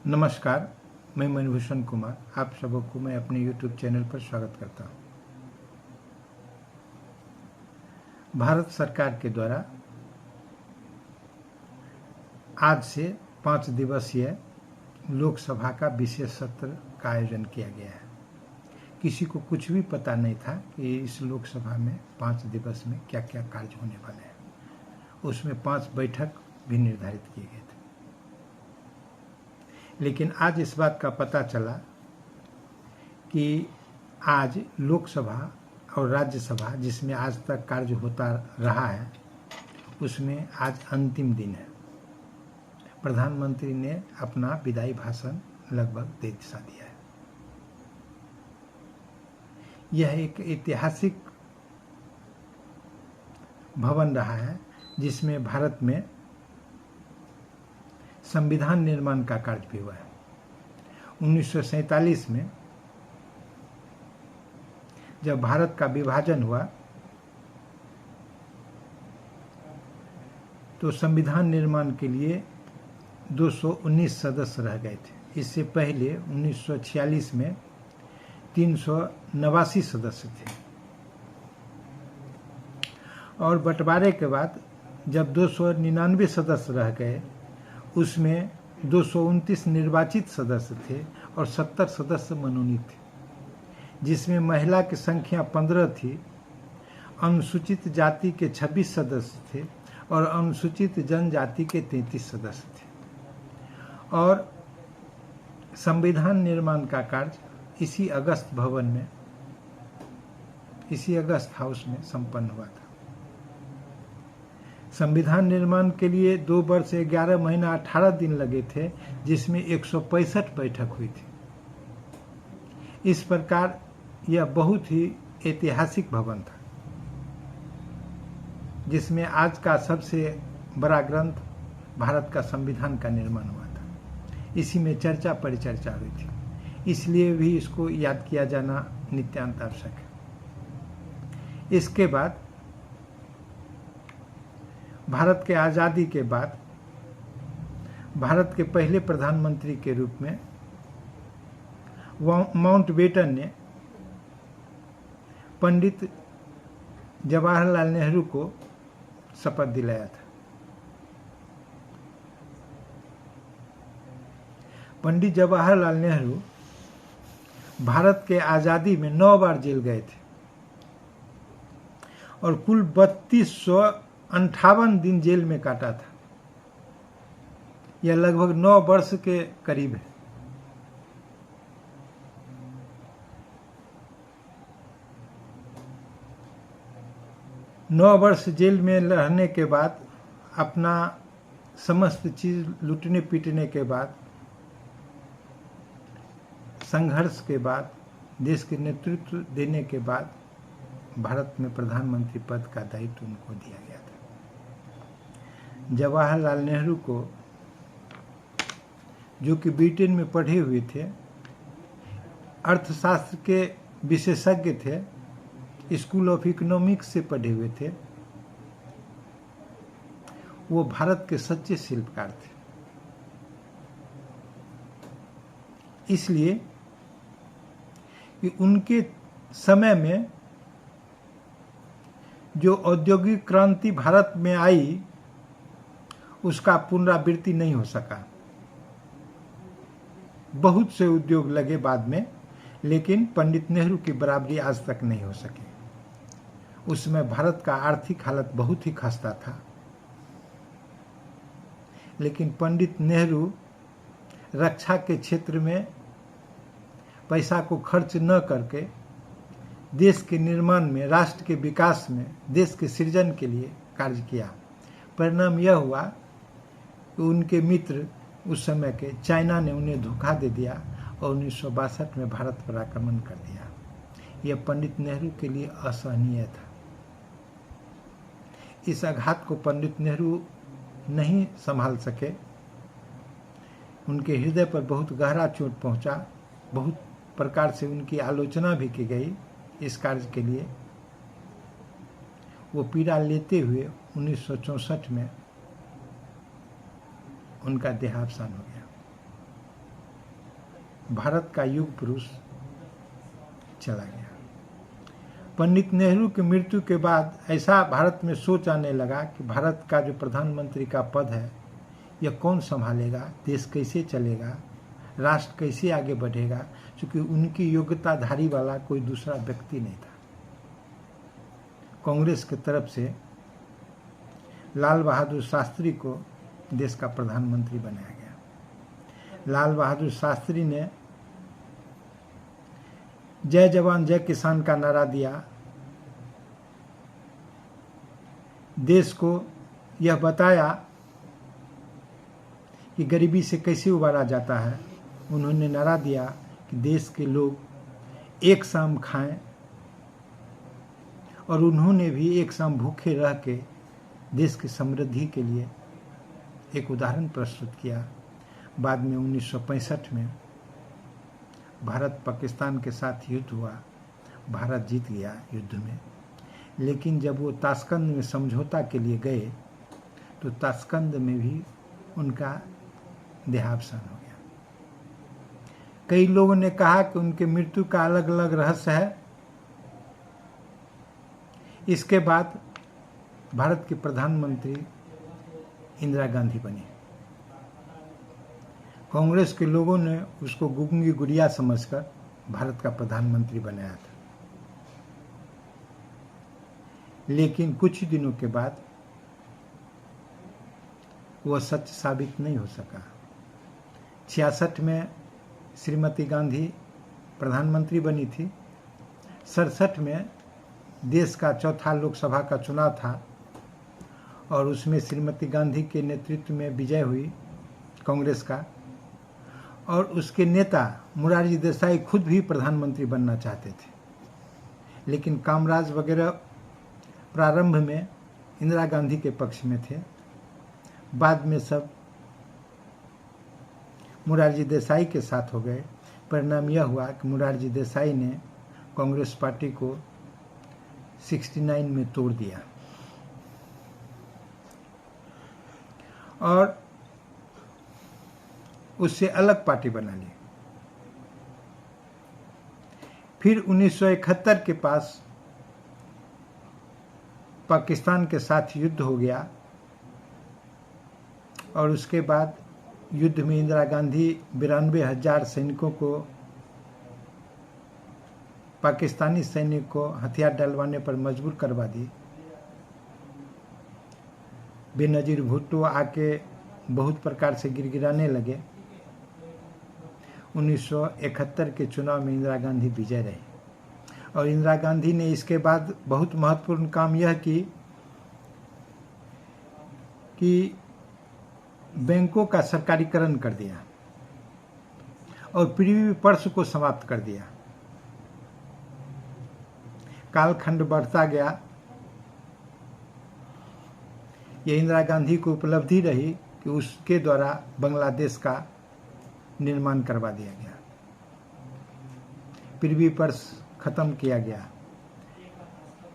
नमस्कार, मैं मणिभूषण कुमार आप सबको मैं अपने YouTube चैनल पर स्वागत करता हूं। भारत सरकार के द्वारा आज से 5 दिवसीय लोकसभा का विशेष सत्र का आयोजन किया गया है। किसी को कुछ भी पता नहीं था कि इस लोकसभा में 5 दिवस में क्या क्या कार्य होने वाले हैं। उसमें 5 बैठक भी निर्धारित किए गए थे, लेकिन आज इस बात का पता चला कि आज लोकसभा और राज्यसभा जिसमें आज तक कार्य होता रहा है उसमें आज अंतिम दिन है। प्रधानमंत्री ने अपना विदाई भाषण लगभग दे सा दिया है। यह एक ऐतिहासिक भवन रहा है जिसमें भारत में संविधान निर्माण का कार्य भी हुआ है। 1947 में जब भारत का विभाजन हुआ तो संविधान निर्माण के लिए 219 सदस्य रह गए थे। इससे पहले 1946 में 389 सदस्य थे और बंटवारे के बाद जब 299 सदस्य रह गए उसमें 229 निर्वाचित सदस्य थे और 70 सदस्य मनोनीत थे, जिसमें महिला की संख्या 15 थी, अनुसूचित जाति के 26 सदस्य थे और अनुसूचित जनजाति के 33 सदस्य थे। और संविधान निर्माण का कार्य इसी अगस्त भवन में, इसी अगस्त हाउस में संपन्न हुआ था। संविधान निर्माण के लिए 2 वर्ष 11 महीना 18 दिन लगे थे, जिसमें 165 बैठक हुई थी। इस प्रकार यह बहुत ही ऐतिहासिक भवन था, जिसमें आज का सबसे बड़ा ग्रंथ भारत का संविधान का निर्माण हुआ था। इसी में चर्चा परिचर्चा हुई थी, इसलिए भी इसको याद किया जाना नित्यांत आवश्यक है। इसके बाद भारत के आज़ादी के बाद भारत के पहले प्रधानमंत्री के रूप में माउंटबेटन ने पंडित जवाहरलाल नेहरू को शपथ दिलाया था। पंडित जवाहरलाल नेहरू भारत के आज़ादी में 9 बार जेल गए थे और कुल 3258 दिन जेल में काटा था। यह लगभग 9 वर्ष के करीब है। नौ वर्ष जेल में रहने के बाद, अपना समस्त चीज लूटने पीटने के बाद, संघर्ष के बाद, देश के नेतृत्व देने के बाद भारत में प्रधानमंत्री पद का दायित्व उनको दिया गया था। जवाहरलाल नेहरू को, जो कि ब्रिटेन में पढ़े हुए थे, अर्थशास्त्र के विशेषज्ञ थे, स्कूल ऑफ इकोनॉमिक्स से पढ़े हुए थे, वो भारत के सच्चे शिल्पकार थे। इसलिए कि उनके समय में जो औद्योगिक क्रांति भारत में आई उसका पुनरावृत्ति नहीं हो सका। बहुत से उद्योग लगे बाद में, लेकिन पंडित नेहरू की बराबरी आज तक नहीं हो सकी। उस समय भारत का आर्थिक हालत बहुत ही खस्ता था, लेकिन पंडित नेहरू रक्षा के क्षेत्र में पैसा को खर्च न करके देश के निर्माण में, राष्ट्र के विकास में, देश के सृजन के लिए कार्य किया। परिणाम यह हुआ कि उनके मित्र उस समय के चाइना ने उन्हें धोखा दे दिया और 1962 में भारत पर आक्रमण कर दिया। यह पंडित नेहरू के लिए असहनीय था। इस आघात को पंडित नेहरू नहीं संभाल सके। उनके हृदय पर बहुत गहरा चोट पहुंचा। बहुत प्रकार से उनकी आलोचना भी की गई इस कार्य के लिए। वो पीड़ा लेते हुए 1964 में उनका देहावसान हो गया। भारत का युग पुरुष चला गया। पंडित नेहरू की मृत्यु के बाद ऐसा भारत में सोच आने लगा कि भारत का जो प्रधानमंत्री का पद है यह कौन संभालेगा, देश कैसे चलेगा, राष्ट्र कैसे आगे बढ़ेगा, क्योंकि उनकी योग्यताधारी वाला कोई दूसरा व्यक्ति नहीं था। कांग्रेस की तरफ से लाल बहादुर शास्त्री को देश का प्रधानमंत्री बनाया गया। लाल बहादुर शास्त्री ने जय जवान जय किसान का नारा दिया, देश को यह बताया कि गरीबी से कैसे उबारा जाता है। उन्होंने नारा दिया कि देश के लोग एक शाम खाएं, और उन्होंने भी एक शाम भूखे रह के देश की समृद्धि के लिए एक उदाहरण प्रस्तुत किया। बाद में 1965 में भारत पाकिस्तान के साथ युद्ध हुआ, भारत जीत गया युद्ध में। लेकिन जब वो ताशकंद में समझौता के लिए गए तो ताशकंद में भी उनका देहावसान हो गया। कई लोगों ने कहा कि उनके मृत्यु का अलग अलग रहस्य है। इसके बाद भारत के प्रधानमंत्री इंदिरा गांधी बनी। कांग्रेस के लोगों ने उसको गूंगी गुड़िया समझकर भारत का प्रधानमंत्री बनाया था। लेकिन कुछ ही दिनों के बाद वह सच साबित नहीं हो सका। 66 में श्रीमती गांधी प्रधानमंत्री बनी थी। 67 में देश का चौथा लोकसभा का चुनाव था और उसमें श्रीमती गांधी के नेतृत्व में विजय हुई कांग्रेस का, और उसके नेता मोरारजी देसाई खुद भी प्रधानमंत्री बनना चाहते थे। लेकिन कामराज वगैरह प्रारंभ में इंदिरा गांधी के पक्ष में थे। बाद में सब मोरारजी देसाई के साथ हो गए। परिणाम यह हुआ कि मोरारजी देसाई ने कांग्रेस पार्टी को 69 में तोड़ दिया और उससे अलग पार्टी बना ली। फिर 1971 के पास पाकिस्तान के साथ युद्ध हो गया और उसके बाद युद्ध में इंदिरा गांधी 92,000 सैनिकों को, पाकिस्तानी सैनिक को हथियार डलवाने पर मजबूर करवा दी। बेनजीर भुट्टो आके बहुत प्रकार से गिड़गिड़ाने लगे। 1971 के चुनाव में इंदिरा गांधी विजय रही और इंदिरा गांधी ने इसके बाद बहुत महत्वपूर्ण काम यह की कि बैंकों का सरकारीकरण कर दिया और प्रीवी पर्स को समाप्त कर दिया। कालखंड बढ़ता गया। यह इंदिरा गांधी को उपलब्धि रही कि उसके द्वारा बांग्लादेश का निर्माण करवा दिया गया, प्रीवी पर्स खत्म किया गया,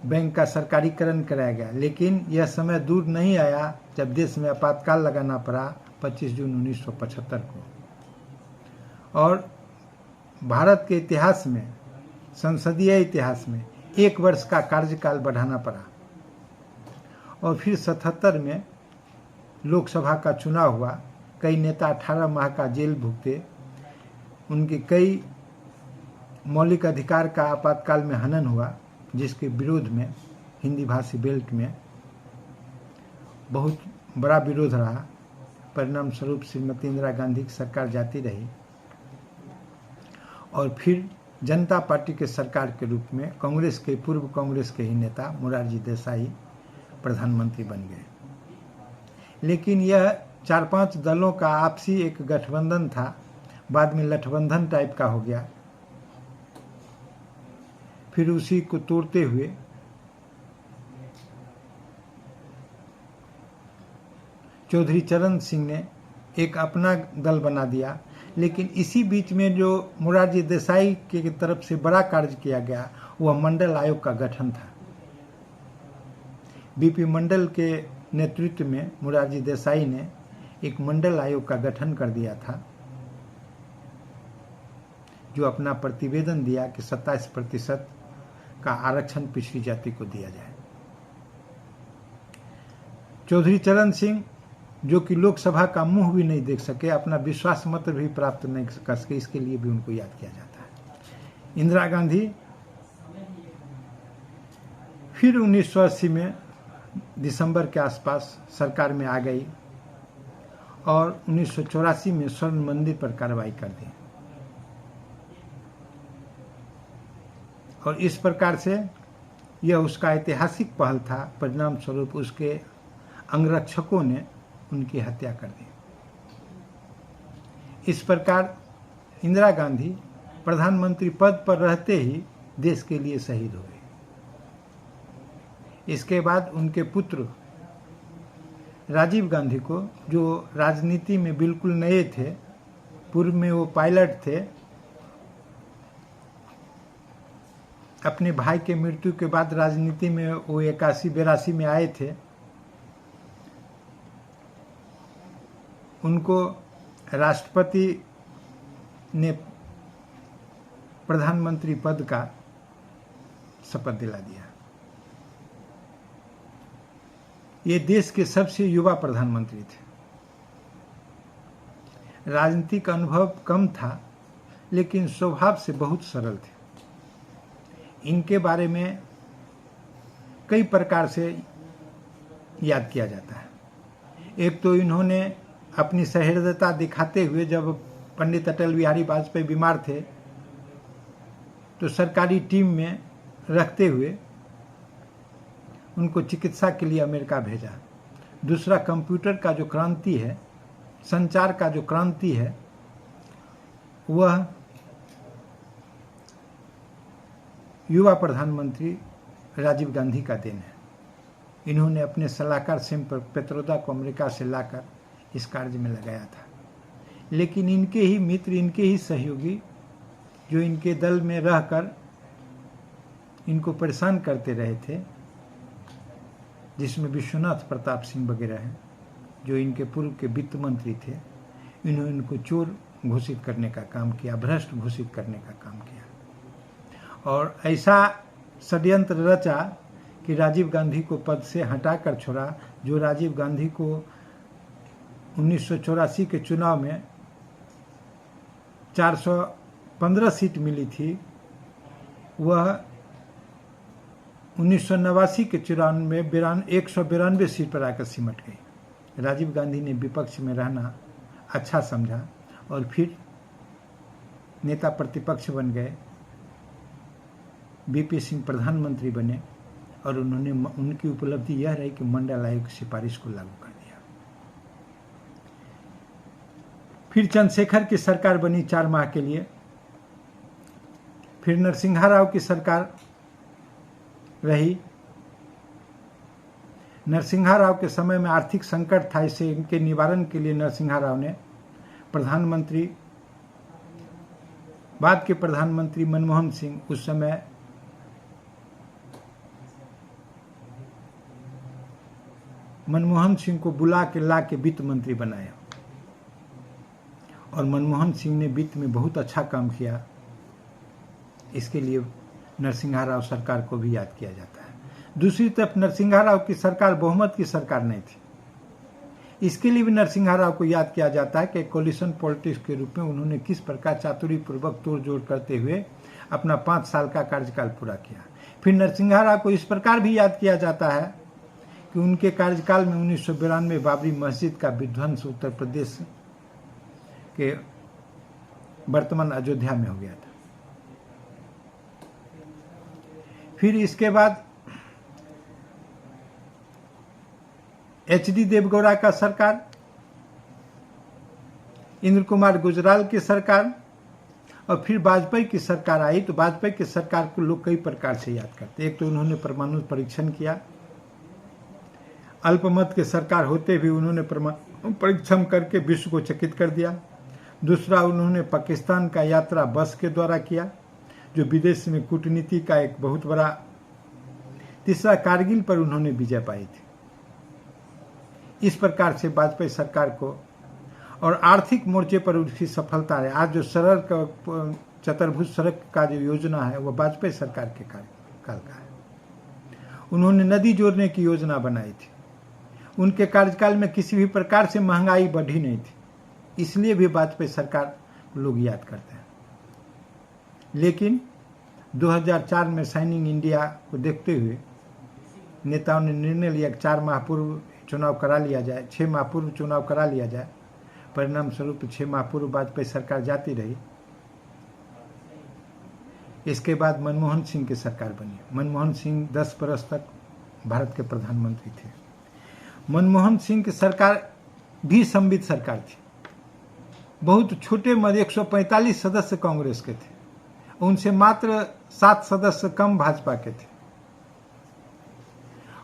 बैंक का सरकारीकरण कराया गया। लेकिन यह समय दूर नहीं आया जब देश में आपातकाल लगाना पड़ा 25 जून 1975 को, और भारत के इतिहास में, संसदीय इतिहास में 1 वर्ष का कार्यकाल बढ़ाना पड़ा। और फिर 77 में लोकसभा का चुनाव हुआ। कई नेता 18 माह का जेल भुगते। उनके कई मौलिक अधिकार का आपातकाल में हनन हुआ, जिसके विरोध में हिंदी भाषी बेल्ट में बहुत बड़ा विरोध रहा। परिणाम स्वरूप श्रीमती इंदिरा गांधी की सरकार जाती रही और फिर जनता पार्टी के सरकार के रूप में कांग्रेस के, पूर्व कांग्रेस के ही नेता मोरारजी देसाई प्रधानमंत्री बन गए। लेकिन यह 4-5 दलों का आपसी एक गठबंधन था, बाद में लठबंधन टाइप का हो गया। फिर उसी को तोड़ते हुए चौधरी चरण सिंह ने एक अपना दल बना दिया। लेकिन इसी बीच में जो मोरारजी देसाई की तरफ से बड़ा कार्य किया गया वह मंडल आयोग का गठन था। बीपी मंडल के नेतृत्व में मोरारजी देसाई ने एक मंडल आयोग का गठन कर दिया था जो अपना प्रतिवेदन दिया कि 27% का आरक्षण पिछड़ी जाति को दिया जाए। चौधरी चरण सिंह, जो कि लोकसभा का मुंह भी नहीं देख सके, अपना विश्वास मत भी प्राप्त नहीं कर सके, इसके लिए भी उनको याद किया जाता है। इंदिरा गांधी फिर 1980 में दिसंबर के आसपास सरकार में आ गई और 1984 में स्वर्ण मंदिर पर कार्रवाई कर दी। और इस प्रकार से यह उसका ऐतिहासिक पहल था। परिणाम स्वरूप उसके अंगरक्षकों ने उनकी हत्या कर दी। इस प्रकार इंदिरा गांधी प्रधानमंत्री पद पर रहते ही देश के लिए शहीद हो गए। इसके बाद उनके पुत्र राजीव गांधी को, जो राजनीति में बिल्कुल नए थे, पूर्व में वो पायलट थे, अपने भाई के मृत्यु के बाद राजनीति में वो 81-82 में आए थे। उनको राष्ट्रपति ने प्रधानमंत्री पद का शपथ दिला दिया। ये देश के सबसे युवा प्रधानमंत्री थे। राजनीतिक अनुभव कम था, लेकिन स्वभाव से बहुत सरल थे। इनके बारे में कई प्रकार से याद किया जाता है। एक तो इन्होंने अपनी सहृदयता दिखाते हुए, जब पंडित अटल बिहारी वाजपेयी बीमार थे तो सरकारी टीम में रखते हुए उनको चिकित्सा के लिए अमेरिका भेजा। दूसरा, कंप्यूटर का जो क्रांति है, संचार का जो क्रांति है, वह युवा प्रधानमंत्री राजीव गांधी का देन है। इन्होंने अपने सलाहकार सिम पेत्रोदा को अमेरिका से लाकर इस कार्य में लगाया था। लेकिन इनके ही मित्र, इनके ही सहयोगी, जो इनके दल में रहकर इनको परेशान करते रहे थे, जिसमें विश्वनाथ प्रताप सिंह वगैरह हैं, जो इनके पूर्व के वित्त मंत्री थे, इन्होंने इनको चोर घोषित करने का काम किया, भ्रष्ट घोषित करने का काम किया और ऐसा षड्यंत्र रचा कि राजीव गांधी को पद से हटाकर छोड़ा। जो राजीव गांधी को 1984 के चुनाव में 415 सीट मिली थी, वह 1989 के चुनाव में 192 सीट पर आकर सिमट गई। राजीव गांधी ने विपक्ष में रहना अच्छा समझा और फिर नेता प्रतिपक्ष बन गए। बीपी सिंह प्रधानमंत्री बने और उन्होंने, उनकी उपलब्धि यह रही कि मंडल आयोग की सिफारिश को लागू कर दिया। फिर चंद्रशेखर की सरकार बनी 4 माह के लिए। फिर नरसिम्हा राव की सरकार रही। नरसिम्हा राव के समय में आर्थिक संकट था, इससे इनके निवारण के लिए नरसिम्हा राव ने प्रधानमंत्री, बाद के प्रधानमंत्री मनमोहन सिंह, उस समय मनमोहन सिंह को बुला के ला के वित्त मंत्री बनाया और मनमोहन सिंह ने वित्त में बहुत अच्छा काम किया। इसके लिए नरसिम्हा राव सरकार को भी याद किया जाता है। दूसरी तरफ नरसिम्हा राव की सरकार बहुमत की सरकार नहीं थी। इसके लिए भी नरसिम्हा राव को याद किया जाता है कि कोलिशन पॉलिटिक्स के रूप में उन्होंने किस प्रकार चातुरीपूर्वक तोड़ जोड़ करते हुए अपना 5 साल का कार्यकाल पूरा किया। फिर नरसिम्हा राव को इस प्रकार भी याद किया जाता है कि उनके कार्यकाल में 1992 बाबरी मस्जिद का विध्वंस उत्तर प्रदेश के वर्तमान अयोध्या में हो गया था। फिर इसके बाद HD देवगौड़ा का सरकार, इंद्र कुमार गुजराल की सरकार और फिर वाजपेयी की सरकार आई। तो वाजपेयी की सरकार को लोग कई प्रकार से याद करते। एक तो उन्होंने परमाणु परीक्षण किया, अल्पमत की सरकार होते भी उन्होंने परमाणु परीक्षण करके विश्व को चकित कर दिया। दूसरा, उन्होंने पाकिस्तान का यात्रा बस के द्वारा किया, जो विदेश में कूटनीति का एक बहुत बड़ा। तीसरा, कारगिल पर उन्होंने विजय पाई थी। इस प्रकार से वाजपेयी सरकार को, और आर्थिक मोर्चे पर उसकी सफलता है। आज जो चतुर्भुज सड़क का जो योजना है वो वाजपेयी सरकार के काल का है। उन्होंने नदी जोड़ने की योजना बनाई थी। उनके कार्यकाल में किसी भी प्रकार से महंगाई बढ़ी नहीं थी, इसलिए भी वाजपेयी सरकार लोग याद करते हैं। लेकिन 2004 में शाइनिंग इंडिया को देखते हुए नेताओं ने निर्णय लिया कि 4 माह पूर्व चुनाव करा लिया जाए, 6 माह पूर्व चुनाव करा लिया जाए। परिणाम स्वरूप 6 माह पूर्व वाजपेयी सरकार जाती रही। इसके बाद मनमोहन सिंह की सरकार बनी। मनमोहन सिंह 10 बरस तक भारत के प्रधानमंत्री थे। मनमोहन सिंह की सरकार भी समवित सरकार थी। बहुत छोटे मध्य 145 सदस्य कांग्रेस के थे, उनसे मात्र 7 सदस्य कम भाजपा के थे।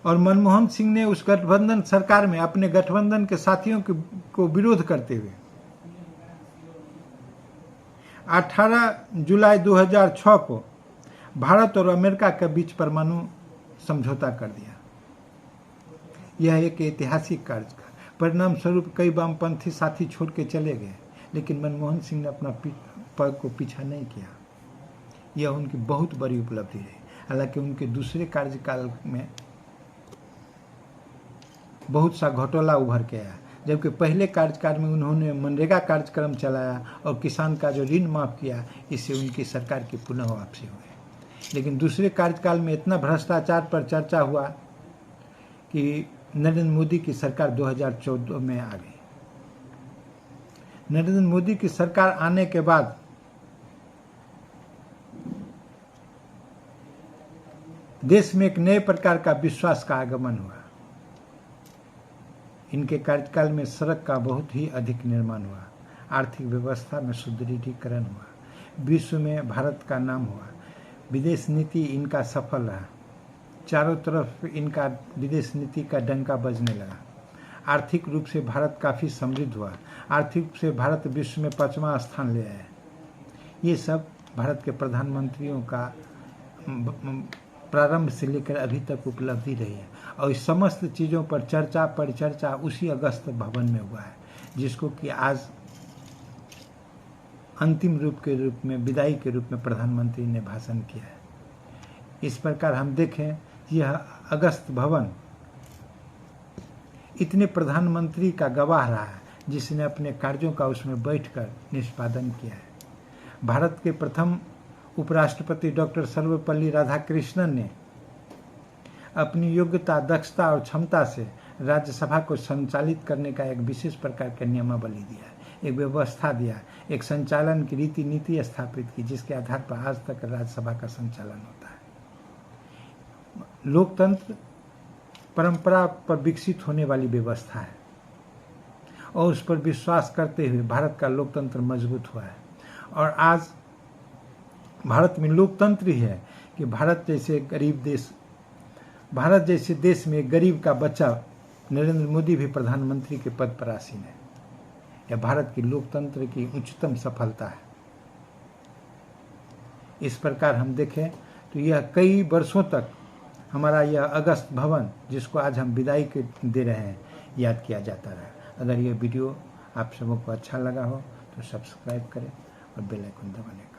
और मनमोहन सिंह ने उस गठबंधन सरकार में अपने गठबंधन के साथियों को विरोध करते हुए 18 जुलाई 2006 को भारत और अमेरिका के बीच परमाणु समझौता कर दिया। यह एक ऐतिहासिक कार्य था। परिणाम स्वरूप कई वामपंथी साथी छोड़ के चले गए, लेकिन मनमोहन सिंह ने अपना पग को पीछा नहीं किया। यह उनकी बहुत बड़ी उपलब्धि रही। हालांकि उनके दूसरे कार्यकाल में बहुत सा घोटाला उभर के आया। जबकि पहले कार्यकाल में उन्होंने मनरेगा कार्यक्रम चलाया और किसान का जो ऋण माफ किया, इससे उनकी सरकार की पुनः वापसी हुई। लेकिन दूसरे कार्यकाल में इतना भ्रष्टाचार पर चर्चा हुआ कि नरेंद्र मोदी की सरकार 2014 में आ गई। नरेंद्र मोदी की सरकार आने के बाद देश में एक नए प्रकार का विश्वास का आगमन हुआ। इनके कार्यकाल में सड़क का बहुत ही अधिक निर्माण हुआ, आर्थिक व्यवस्था में सुदृढ़ीकरण हुआ, विश्व में भारत का नाम हुआ, विदेश नीति इनका सफल रहा, चारों तरफ इनका विदेश नीति का डंका बजने लगा। आर्थिक रूप से भारत काफ़ी समृद्ध हुआ, आर्थिक रूप से भारत विश्व में 5वां स्थान ले आया। ये सब भारत के प्रधानमंत्रियों का प्रारंभ से लेकर अभी तक उपलब्धि रही है। और इस समस्त चीज़ों पर चर्चा परिचर्चा उसी अगस्त भवन में हुआ है, जिसको कि आज अंतिम रूप में विदाई के रूप में प्रधानमंत्री ने भाषण किया है। इस प्रकार हम देखें, यह अगस्त भवन इतने प्रधानमंत्री का गवाह रहा है, जिसने अपने कार्यों का उसमें बैठकर निष्पादन किया है। भारत के प्रथम उपराष्ट्रपति डॉक्टर सर्वपल्ली राधाकृष्णन ने अपनी योग्यता, दक्षता और क्षमता से राज्यसभा को संचालित करने का एक विशेष प्रकार का नियमावली दिया, एक व्यवस्था दिया, एक संचालन की रीति नीति स्थापित की, जिसके आधार पर आज तक राज्यसभा का संचालन होता है। लोकतंत्र परंपरा पर विकसित होने वाली व्यवस्था है और उस पर विश्वास करते हुए भारत का लोकतंत्र मजबूत हुआ है। और आज भारत में लोकतंत्र ही है कि भारत जैसे देश में गरीब का बच्चा नरेंद्र मोदी भी प्रधानमंत्री के पद पर आसीन है। यह भारत की लोकतंत्र की उच्चतम सफलता है। इस प्रकार हम देखें तो यह कई वर्षों तक हमारा यह अगस्त भवन, जिसको आज हम विदाई के दे रहे हैं, याद किया जाता रहा। अगर यह वीडियो आप सबों को अच्छा लगा हो तो सब्सक्राइब करें और बेल आइकन दबाने